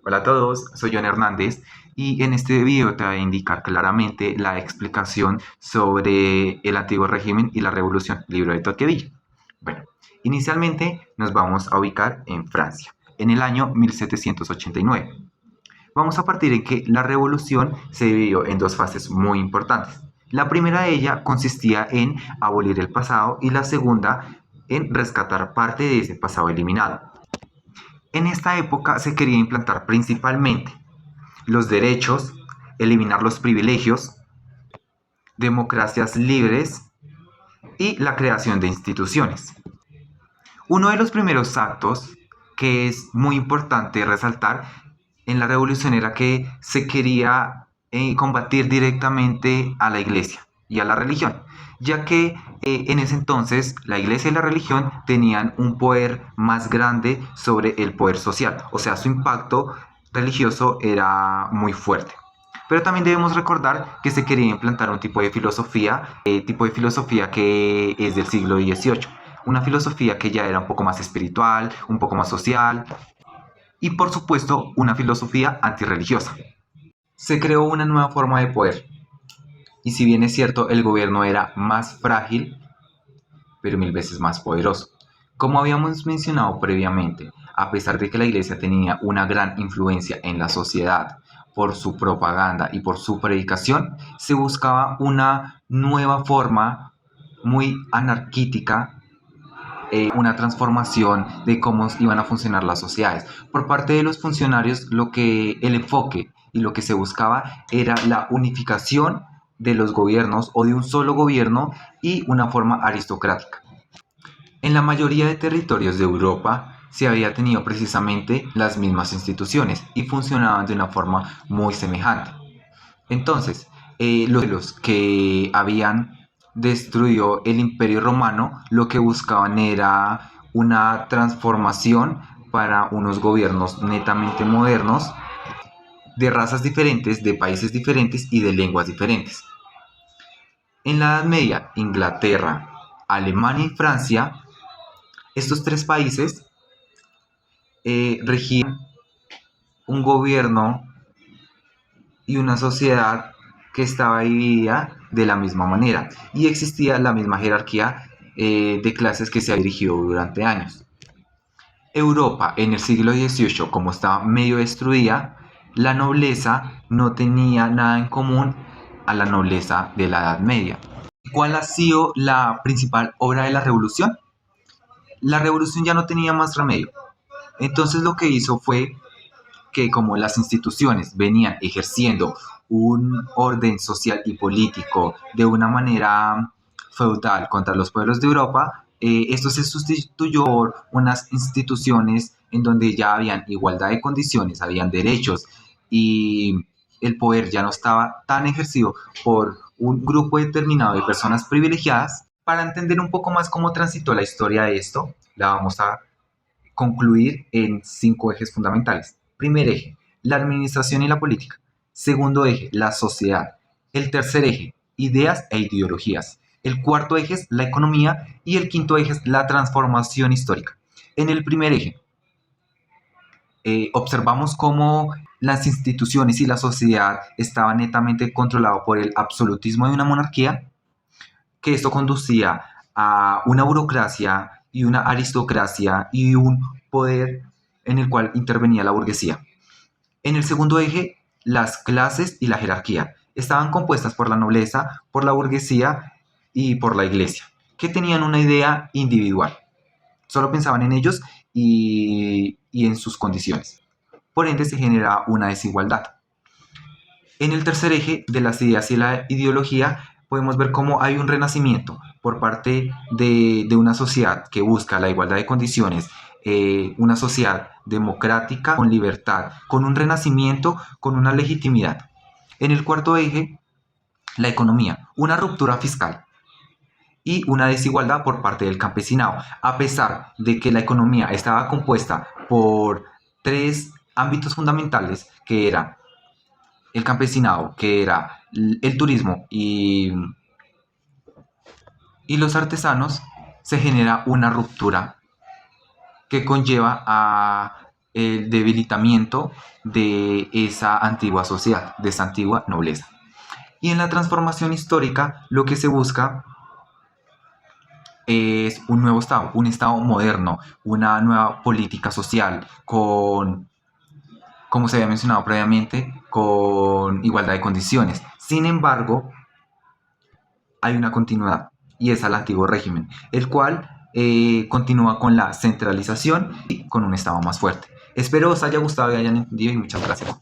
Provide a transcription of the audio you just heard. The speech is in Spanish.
Hola a todos, soy John Hernández y en este video te voy a indicar claramente la explicación sobre el antiguo régimen y la revolución, libro de Tocqueville. Bueno, inicialmente nos vamos a ubicar en Francia, en el año 1789. Vamos a partir en que la revolución se dividió en dos fases muy importantes. La primera de ellas consistía en abolir el pasado y la segunda en rescatar parte de ese pasado eliminado. En esta época se quería implantar principalmente los derechos, eliminar los privilegios, democracias libres y la creación de instituciones. Uno de los primeros actos que es muy importante resaltar en la revolución era que se quería combatir directamente a la iglesia y a la religión, ya que en ese entonces la iglesia y la religión tenían un poder más grande sobre el poder social, o sea, su impacto religioso era muy fuerte. Pero también debemos recordar que se quería implantar un tipo de filosofía que es del siglo XVIII, una filosofía que ya era un poco más espiritual, un poco más social y por supuesto una filosofía antirreligiosa. Se creó una nueva forma de poder y si bien es cierto el gobierno era más frágil, pero mil veces más poderoso. Como habíamos mencionado previamente, a pesar de que la iglesia tenía una gran influencia en la sociedad por su propaganda y por su predicación, se buscaba una nueva forma muy anarquítica, una transformación de cómo iban a funcionar las sociedades. Por parte de los funcionarios, el enfoque y lo que se buscaba era la unificación de los gobiernos o de un solo gobierno y una forma aristocrática. En la mayoría de territorios de Europa se había tenido precisamente las mismas instituciones y funcionaban de una forma muy semejante. Entonces, los que habían destruido el Imperio Romano lo que buscaban era una transformación para unos gobiernos netamente modernos, de razas diferentes, de países diferentes y de lenguas diferentes. En la Edad Media, Inglaterra, Alemania y Francia, estos tres países regían un gobierno y una sociedad que estaba dividida de la misma manera y existía la misma jerarquía de clases que se ha dirigido durante años. Europa en el siglo XVIII, como estaba medio destruida, la nobleza no tenía nada en común a la nobleza de la Edad Media. ¿Cuál ha sido la principal obra de la revolución? La revolución ya no tenía más remedio. Entonces lo que hizo fue que como las instituciones venían ejerciendo un orden social y político de una manera feudal contra los pueblos de Europa, esto se sustituyó por unas instituciones en donde ya habían igualdad de condiciones, habían derechos y el poder ya no estaba tan ejercido por un grupo determinado de personas privilegiadas. Para entender un poco más cómo transitó la historia de esto, la vamos a concluir en cinco ejes fundamentales. Primer eje, la administración y la política. Segundo eje, la sociedad. El tercer eje, ideas e ideologías. El cuarto eje es la economía y el quinto eje es la transformación histórica. En el primer eje, observamos cómo las instituciones y la sociedad estaban netamente controlados por el absolutismo de una monarquía, que esto conducía a una burocracia y una aristocracia y un poder en el cual intervenía la burguesía. En el segundo eje, las clases y la jerarquía estaban compuestas por la nobleza, por la burguesía y por la iglesia, que tenían una idea individual. Solo pensaban en ellos y en sus condiciones. Por ende, se genera una desigualdad. En el tercer eje de las ideas y la ideología podemos ver cómo hay un renacimiento por parte de una sociedad que busca la igualdad de condiciones, una sociedad democrática, con libertad, con un renacimiento, con una legitimidad. En el cuarto eje, la economía, una ruptura fiscal y una desigualdad por parte del campesinado, a pesar de que la economía estaba compuesta por tres ámbitos fundamentales que eran el campesinado, que era el turismo y los artesanos, se genera una ruptura que conlleva a el debilitamiento de esa antigua sociedad, de esa antigua nobleza. Y en la transformación histórica lo que se busca es un nuevo Estado, un Estado moderno, una nueva política social con, como se había mencionado previamente, con igualdad de condiciones. Sin embargo, hay una continuidad y es al antiguo régimen, el cual continúa con la centralización y con un Estado más fuerte. Espero os haya gustado y hayan entendido y muchas gracias.